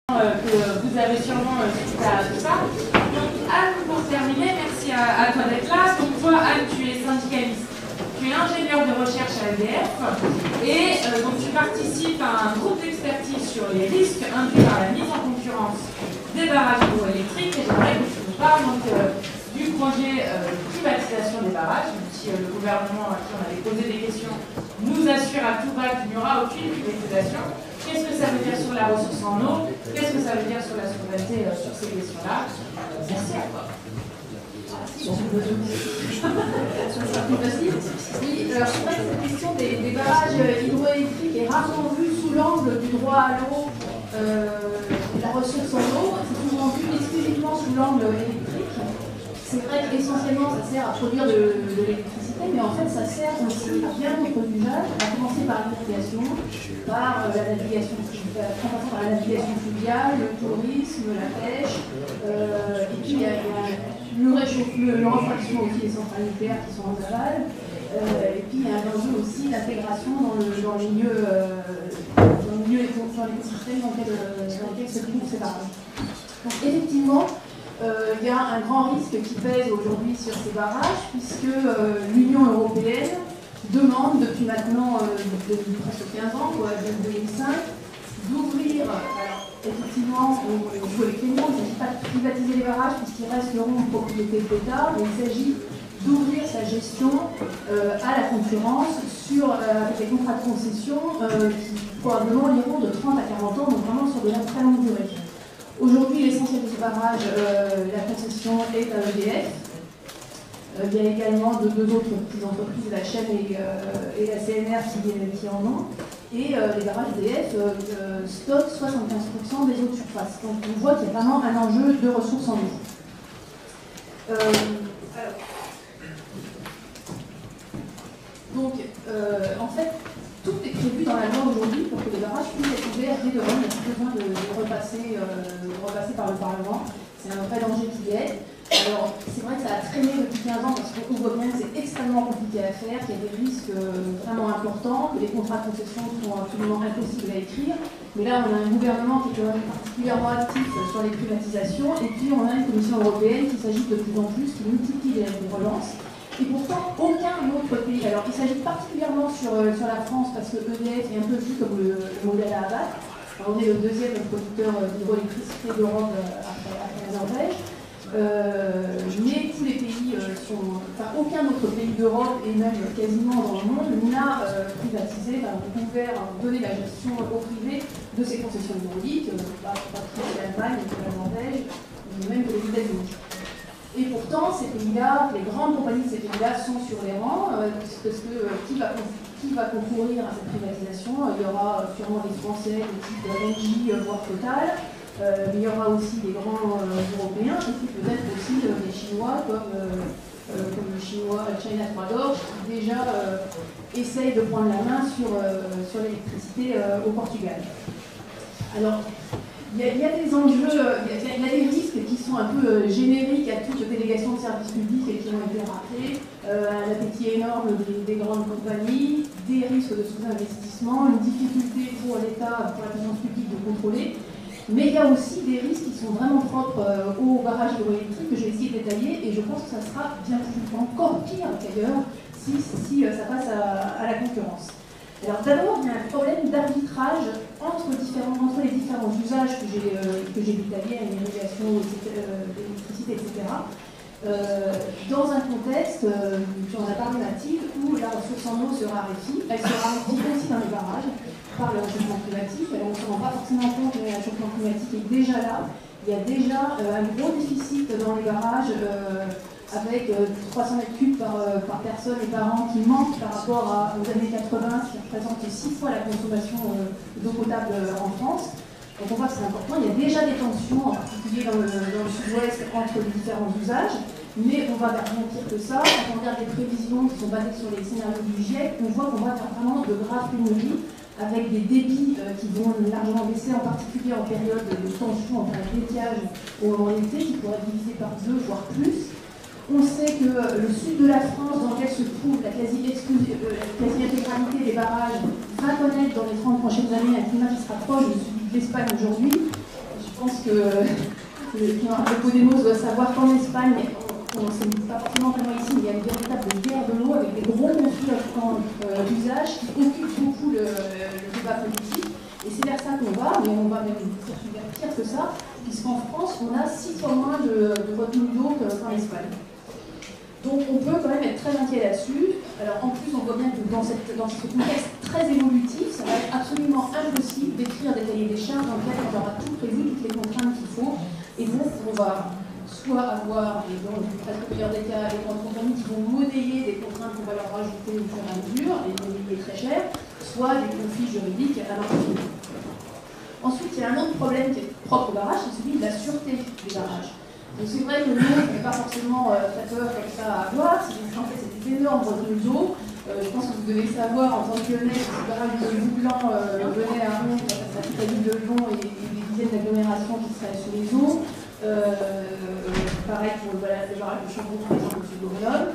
Que vous avez sûrement suite à tout ça. Donc Anne, pour terminer, merci à toi d'être là. Donc toi Anne, tu es syndicaliste, tu es ingénieur de recherche à EDF et donc tu participes à un groupe d'expertise sur les risques induits par la mise en concurrence des barrages hydroélectriques et j'aimerais que tu nous parles donc, du projet de privatisation des barrages, même si le gouvernement à qui on avait posé des questions nous assure à tout va qu'il n'y aura aucune privatisation. Qu'est-ce que ça veut dire sur la ressource en eau? Qu'est-ce que ça veut dire sur la souveraineté sur ces questions-là? Merci à toi. Oui, alors c'est vrai que cette question des barrages hydroélectriques est rarement vue sous l'angle du droit à l'eau, de la ressource en eau. C'est souvent vu exclusivement sous l'angle électrique. C'est vrai qu'essentiellement ça sert à produire de l'électricité, mais en fait ça sert aussi à bien d'autres usages, à commencer par l'irrigation, par la navigation, en passant par la navigation fluviale, le tourisme, la pêche, et puis il y a le refroidissement aussi des centrales nucléaires qui sont en aval, et puis il y a un enjeu aussi d'intégration dans les milieux dans l'écosystème dans lequel se trouvent ces barrages. Donc effectivement, il y a un grand risque qui pèse aujourd'hui sur ces barrages, puisque l'Union européenne demande depuis maintenant presque 15 ans, depuis 2005, d'ouvrir, alors effectivement, on joue avec les mots, il ne s'agit pas de privatiser les barrages puisqu'ils resteront en propriété de l'État, mais il s'agit d'ouvrir sa gestion à la concurrence avec des contrats de concession qui probablement iront de 30 à 40 ans, donc vraiment sur de la très longue durée. Aujourd'hui, l'essentiel de ce barrage, la concession est à EDF. Il y a également deux autres petites entreprises, la Chaîne et la CNR qui en ont. Et les barrages EDF stockent 75% des eaux de surface. Donc on voit qu'il y a vraiment un enjeu de ressources en eau. En fait, tout est prévu dans la loi aujourd'hui pour que les barrages puissent être ouverts dès demain. Il n'y a plus besoin de repasser par le Parlement. C'est un vrai danger qui est. Alors, c'est vrai que ça a traîné depuis 15 ans parce qu'on voit bien que c'est extrêmement compliqué à faire, qu'il y a des risques vraiment importants, que les contrats de concession sont absolument impossibles à écrire. Mais là, on a un gouvernement qui est quand même particulièrement actif sur les privatisations, et puis on a une Commission européenne qui s'agite de plus en plus, qui multiplie les relances. Et pourtant, aucun autre pays. Alors, il s'agit particulièrement sur la France parce que EDF est un peu vu comme le modèle à abattre. On est le deuxième producteur d'hydroélectricité d'Europe après la Norvège. Mais tous les pays aucun autre pays d'Europe et même quasiment dans le monde n'a privatisé, donné la gestion au privé de ces concessions hydrauliques, pas que l'Allemagne, que la Norvège, mais même que les États-Unis. Et pourtant, ces pays-là, les grandes compagnies de ces pays-là sont sur les rangs, parce que qui va concourir à cette privatisation? Il y aura sûrement des Français, des types Engie, voire Total. Mais il y aura aussi des grands européens et puis peut-être aussi des Chinois comme le Chinois China Trador qui déjà essaye de prendre la main sur l'électricité au Portugal. Alors, il y a des enjeux, il y a des risques qui sont un peu génériques à toute délégation de services publics et qui ont été rappelés. Un appétit énorme des grandes compagnies, des risques de sous-investissement, une difficulté pour l'État, pour la puissance publique de contrôler. Mais il y a aussi des risques qui sont vraiment propres aux barrages hydroélectriques que je vais essayer de détailler et je pense que ça sera bien plus, encore pire qu'ailleurs si ça passe à la concurrence. Alors d'abord, il y a un problème d'arbitrage entre les différents usages que j'ai détaillés, l'irrigation, l'électricité, etc. Dans un contexte, on a parlé Mathilde, où la ressource en eau se raréfie, elle se raréfie aussi dans les barrages par le réchauffement climatique. Alors on ne se rend pas forcément compte que le réchauffement climatique est déjà là. Il y a déjà un gros déficit dans les barrages avec 300 mètres cubes par personne et par an qui manquent par rapport aux années 80, ce qui représente 6 fois la consommation d'eau potable en France. Donc on voit que c'est important. Il y a déjà des tensions, en particulier dans le sud-ouest, entre les différents usages. Mais on va vers bien pire que ça. Quand on regarde les prévisions qui sont basées sur les scénarios du GIEC, on voit qu'on va vers vraiment de graves pénuries, avec des débits qui vont largement baisser, en particulier en période de tension, en période d'étiage ou en été, qui pourrait diviser par 2, voire plus. On sait que le sud de la France, dans lequel se trouve la quasi-intégralité des barrages, va connaître dans les 30 prochaines années un climat qui sera proche de celui de l'Espagne aujourd'hui. qui ont un peu Podemos doit savoir qu'en Espagne, on ne sait pas forcément comment ici, mais il y a une véritable guerre de l'eau avec des gros conflits d'usage qui occupent beaucoup le débat politique. Et c'est vers ça qu'on va, mais on va même faire pire que ça, puisqu'en France, on a 6 fois moins de retenue d'eau qu'en Espagne. Donc on peut quand même être très inquiet là-dessus. Alors en plus, on voit bien que dans ce contexte très évolutif, ça va être absolument impossible d'écrire des cahiers des charges dans lesquels on aura tout prévu, toutes les contraintes qu'il faut. Et donc on va soit avoir, et dans le presque meilleur des cas, les grandes compagnies qui vont monnayer des contraintes qu'on va leur rajouter au fur et à mesure, et monnayer très cher, soit des conflits juridiques à l'infini. Ensuite, il y a un autre problème qui est propre au barrage, c'est celui de la sûreté des barrages. Donc c'est vrai que l'eau n'est pas forcément très peur comme ça à avoir, en fait c'est des énormes retenues d'eau. Je pense que vous devez savoir en tant que Lyonnais que ce barrage de Louvain venait à Rouen, ça toute la ville de Lyon et des dizaines d'agglomérations qui seraient sur les eaux. Pareil pour le barrage de Chambon, par exemple, au sud de Grenoble.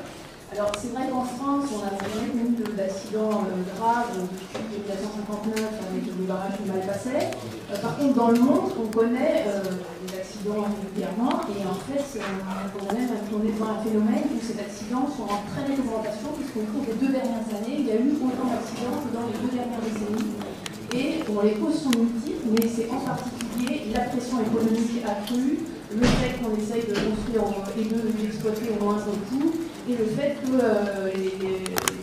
Alors c'est vrai qu'en France, on n'a jamais connu d'accidents graves depuis 1959 avec le barrage de Malpasset. Par contre, dans le monde, on connaît des accidents régulièrement et en fait, on est devant un phénomène où ces accidents sont en très nette augmentation puisqu'au cours des 2 dernières années, il y a eu autant d'accidents que dans les 2 dernières décennies. Et bon, les causes sont multiples, mais c'est en particulier la pression économique accrue, le fait qu'on essaye de construire et d'exploiter au moindre coût, et le fait que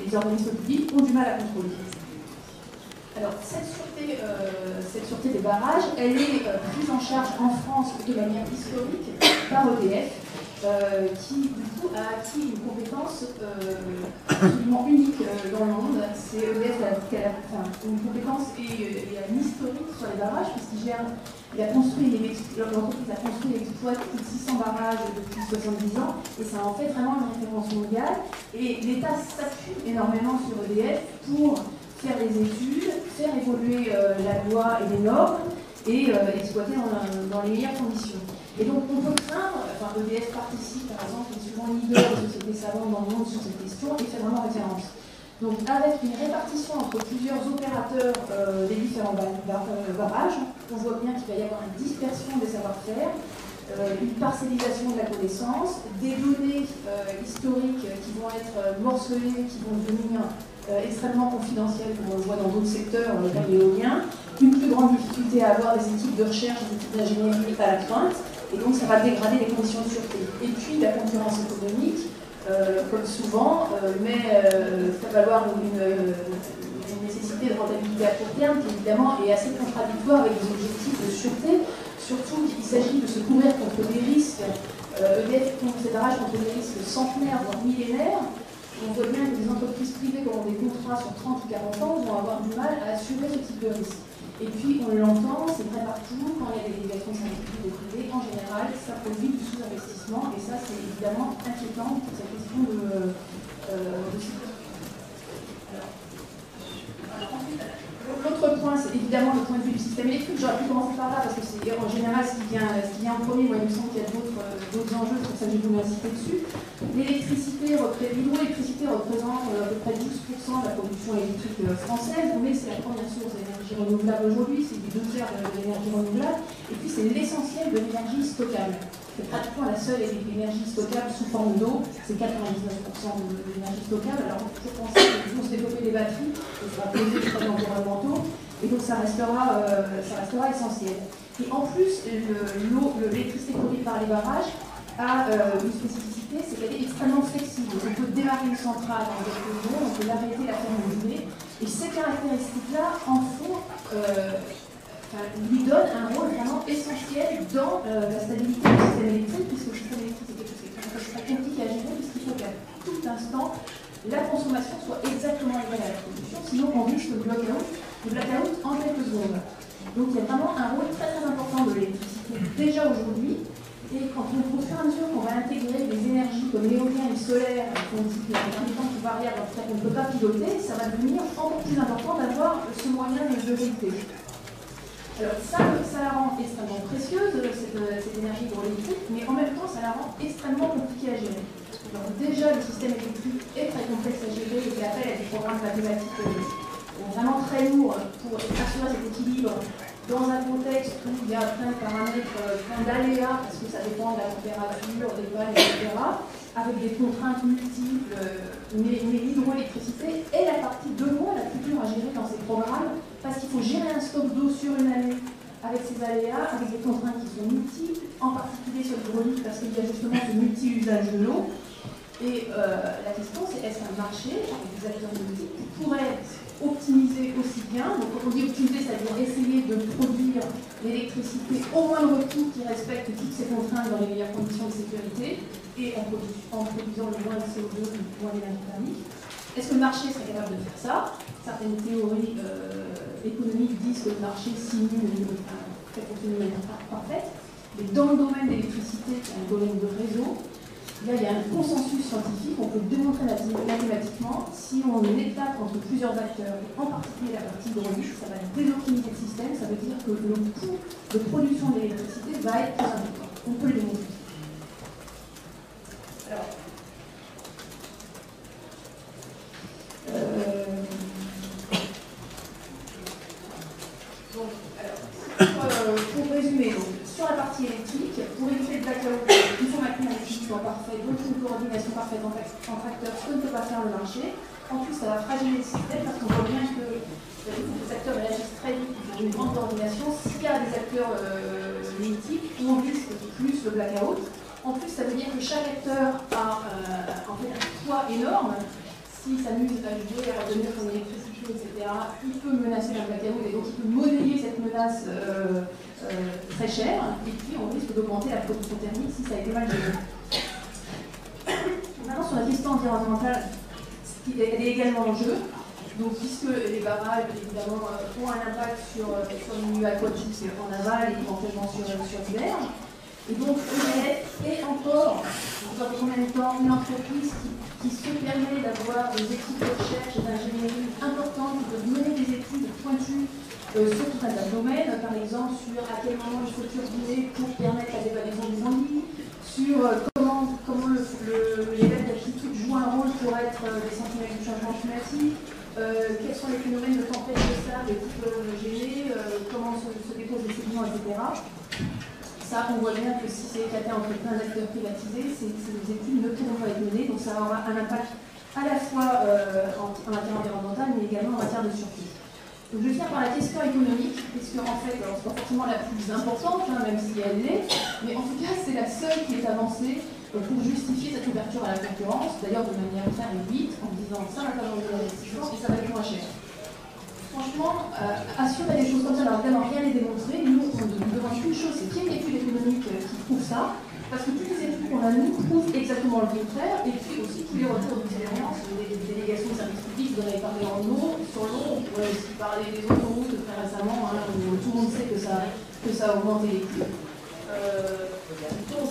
les organismes publics ont du mal à contrôler. Alors, cette sûreté des barrages, elle est prise en charge en France de manière historique par EDF, qui du coup a acquis une compétence absolument unique dans le monde. C'est EDF qui a une compétence et un historique sur les barrages, puisqu'il a construit, l'entreprise a construit et exploite plus de 600 barrages depuis 70 ans, et ça en fait vraiment une référence mondiale. Et l'État s'appuie énormément sur EDF pour faire des études, faire évoluer la loi et les normes, et exploiter dans les meilleures conditions. Et donc on peut craindre, EDF participe par exemple, est souvent leader des sociétés savantes dans le monde sur cette question et fait vraiment référence. Donc avec une répartition entre plusieurs opérateurs des différents barrages, on voit bien qu'il va y avoir une dispersion des savoir-faire, une parcellisation de la connaissance, des données historiques qui vont être morcelées, qui vont devenir extrêmement confidentielles, comme on le voit dans d'autres secteurs, comme l'éolien, une plus grande difficulté à avoir des équipes de recherche, des équipes d'ingénierie à la pointe, et donc ça va dégrader les conditions de sûreté. Et puis la concurrence économique, comme souvent, mais ça va avoir une nécessité de rentabilité à court terme qui évidemment est assez contradictoire avec des objectifs de sûreté, surtout qu'il s'agit de se couvrir contre des risques, EDF contre ces barrages contre des risques centenaires, voire millénaires. On voit bien que les entreprises privées qui ont des contrats sur 30 ou 40 ans vont avoir du mal à assurer ce type de risque. Et puis, on l'entend, c'est vrai partout, quand il y a des délégations scientifiques de privées, en général, ça produit du sous-investissement, et ça, c'est évidemment inquiétant pour cette question de sécurité. L'autre point, c'est évidemment le point de vue du système électrique. J'aurais pu commencer par là, parce que c'est en général ce qui vient en premier. Moi, il me semble qu'il y a d'autres enjeux, c'est pour ça que j'ai voulu insister dessus. L'hydroélectricité représente à peu près 12% de la production électrique française, mais c'est la première source d'énergie renouvelable aujourd'hui, c'est du 2 tiers de l'énergie renouvelable, et puis c'est l'essentiel de l'énergie stockable. C'est pratiquement la seule énergie stockable sous forme d'eau, c'est 99% de l'énergie stockable. Alors on peut toujours penser qu'il faut se développer des batteries, et ça va poser des problèmes environnementaux, et donc ça restera essentiel. Et en plus, l'électricité produite par les barrages a une spécificité, c'est qu'elle est extrêmement flexible. On peut démarrer une centrale en quelques secondes, on peut l'arrêter, la faire moduler, et ces caractéristiques-là en font lui donne un rôle vraiment essentiel dans la stabilité du système électrique, puisque le système électrique c'est quelque chose de très compliqué à gérer, puisqu'il faut qu'à tout instant, la consommation soit exactement égale à la production, sinon on risque le blackout en quelques secondes. Donc il y a vraiment un rôle très très important de l'électricité déjà aujourd'hui, et quand au fur et à mesure qu'on va intégrer des énergies comme l'éolien et le solaire, qu'on dit qu'il y a un temps plus variable, en tout cas qu'on ne peut pas piloter, ça va devenir encore plus important d'avoir ce moyen de vérité. Alors ça la rend extrêmement précieuse, cette énergie hydroélectrique, mais en même temps, ça la rend extrêmement compliquée à gérer. Alors déjà, le système électrique est très complexe à gérer, et fait appel à des programmes mathématiques vraiment très lourds pour assurer cet équilibre dans un contexte où il y a plein de paramètres, plein d'aléas, parce que ça dépend de la température, des pannes, etc., avec des contraintes multiples, mais l'hydroélectricité est la partie de loin la plus dure à gérer dans ces programmes, parce qu'il faut gérer un stock d'eau sur une année avec ces aléas, avec des contraintes qui sont multiples, en particulier sur l'hydraulique, parce qu'il y a justement ce multi-usage de l'eau. Et la question, c'est est-ce qu'un marché, avec des acteurs politiques, pourrait optimiser aussi bien, donc quand on dit optimiser, c'est-à-dire essayer de produire l'électricité au moindre coût qui respecte toutes ces contraintes dans les meilleures conditions de sécurité, et en produisant le moins de CO2, le moins d'énergie thermique. Est-ce que le marché serait capable de faire ça? Certaines théories économiques disent que le marché simule fait fonctionner de manière parfaite, mais dans le domaine de l'électricité, qui est un domaine de réseau, là, il y a un consensus scientifique, on peut démontrer mathématiquement, si on éclate entre plusieurs acteurs, et en particulier la partie hydraulique, ça va désoptimiser le système, ça veut dire que le coût de production de l'électricité va être plus important. On peut le démontrer. Alors, pour résumer, donc, sur la partie électrique, pour éviter le blackout, il faut maintenir un équilibre parfait, donc une coordination parfaite entre acteurs, ce que ne peut pas faire le marché. En plus, ça va fragiliser le système parce qu'on voit bien que les acteurs réagissent très vite, il faut une grande coordination. S'il y a des acteurs multiples, on risque plus le blackout. En plus, ça veut dire que chaque acteur a en fait un poids énorme. S'il s'amuse à jouer, à revenir son électricité, etc., il peut menacer la blackout et donc il peut monnayer cette menace très chère. Et puis, on risque d'augmenter la production thermique si ça a été mal géré. Maintenant, sur la question environnementale, elle est également en jeu. Donc, puisque les barrages, évidemment, ont un impact sur le milieu aquatique en aval et éventuellement sur l'hiver. Et donc, EDF est encore, dans combien de temps, une entreprise qui se permet d'avoir des équipes de recherche et d'ingénierie importantes, de mener des études pointues sur tout un tas de domaines, par exemple sur à quel moment il faut turbiner pour permettre la dévalaison des anguilles, sur comment l'évêque d'altitude joue un rôle pour être des sentinelles du changement climatique, quels sont les phénomènes de tempête de sable qui peuvent gêner, comment se déposent les sédiments, etc. Ça, on voit bien que si c'est éclaté entre plein d'acteurs privatisés, ces études ne pourront pas être menées, donc ça va avoir un impact à la fois en matière environnementale, mais également en matière de survie. Donc je viens par la question économique, puisque en fait, c'est pas forcément la plus importante, même si elle l'est, mais en tout cas, c'est la seule qui est avancée pour justifier cette ouverture à la concurrence, d'ailleurs de manière très vite, en disant ça va favoriser l'investissement et ça va être moins cher. Franchement, assurer des choses comme ça, alors évidemment rien n'est démontré. Nous, on nous demande une chose, c'est qu'il y ait une étude économique qui prouve ça, parce que toutes les études qu'on a, nous, prouvent exactement le contraire, et puis aussi tous les retours d'expérience, des délégations de services publics, vous en avez parlé en eau, sur l'eau, on pourrait aussi parler des autoroutes très récemment, où tout le monde sait que ça a augmenté les coûts. Donc,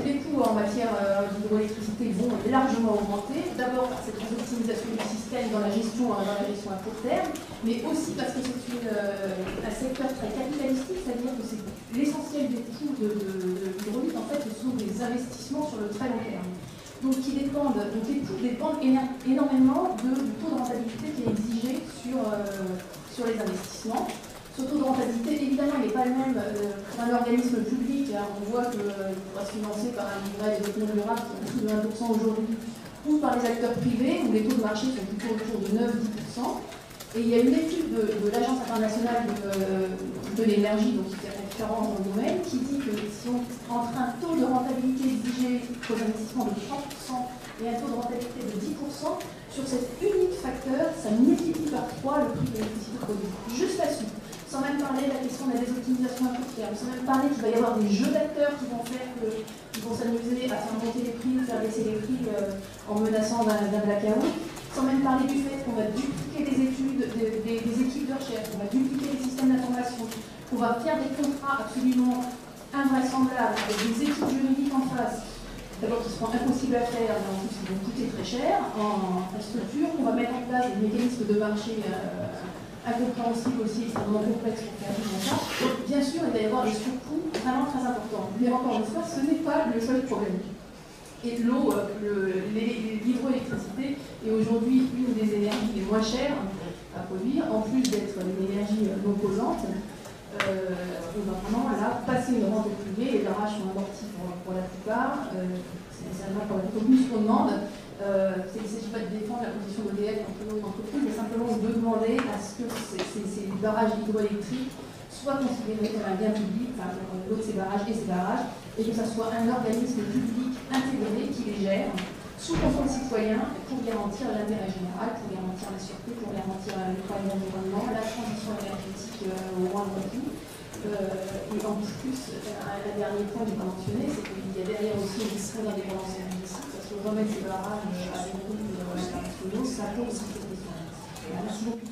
les coûts en matière d'hydroélectricité vont largement augmenter, d'abord par cette optimisation du système dans la gestion à court terme, mais aussi parce que c'est un secteur très capitalistique, c'est-à-dire que c'est l'essentiel des coûts de l'hydraulique, en fait, ce sont des investissements sur le très long terme. Donc, les coûts dépendent énormément du taux de rentabilité qui est exigé sur les investissements. Ce taux de rentabilité, évidemment, il n'est pas le même pour un organisme public. On voit qu'il pourra se financer par un livret de développement durable qui est plus de 1% aujourd'hui, ou par les acteurs privés, où les taux de marché sont plutôt autour de 9-10%. Et il y a une étude de l'Agence internationale de l'énergie, donc qui fait référence dans le domaine, qui dit que si on entre un taux de rentabilité exigé pour les investissements de 30% et un taux de rentabilité de 10%, sur cet unique facteur, ça multiplie par 3 le prix de l'électricité produite. Juste là-dessus. Sans même parler de la question de la désoptimisation à court terme, sans même parler qu'il va y avoir des jeux d'acteurs qui vont s'amuser à faire monter les prix, faire baisser les prix en menaçant d'un blackout, sans même parler du fait qu'on va dupliquer des études, des équipes de recherche, qu'on va dupliquer les systèmes d'information, qu'on va faire des contrats absolument invraisemblables avec des équipes juridiques en face, d'abord qui seront impossibles à faire, mais en plus qui vont coûter très cher en structure, qu'on va mettre en place des mécanismes de marché incompréhensible aussi, extrêmement complexe pour faire vivre ça. Donc, bien sûr, il va y avoir des surcoûts vraiment très importants. Mais encore une fois, ce n'est pas le seul problème. Et l'eau, l'hydroélectricité est aujourd'hui une des énergies les moins chères, à produire, en plus d'être une énergie non polluante. On va vraiment là passer une rente privée, les barrages sont amortis pour la plupart, c'est un pour la plus qu'on demande. Il ne s'agit pas de défendre la position d'EDF contre nos entreprises, mais simplement de demander à ce que ces barrages hydroélectriques soient considérés comme un bien public, enfin l'eau de ces barrages et ces barrages, et que ce soit un organisme public intégré qui les gère, sous contrôle citoyen, pour garantir l'intérêt général, pour garantir la sûreté, pour garantir le nettoyage de l'environnement, la transition énergétique au moindre coût. Et en plus, un dernier point que je n'ai pas mentionné, c'est qu'il y a derrière aussi une extrême indépendance énergétique, parce que remettre ces barrages à des groupes internationaux, ça pose aussi cette question. Merci beaucoup.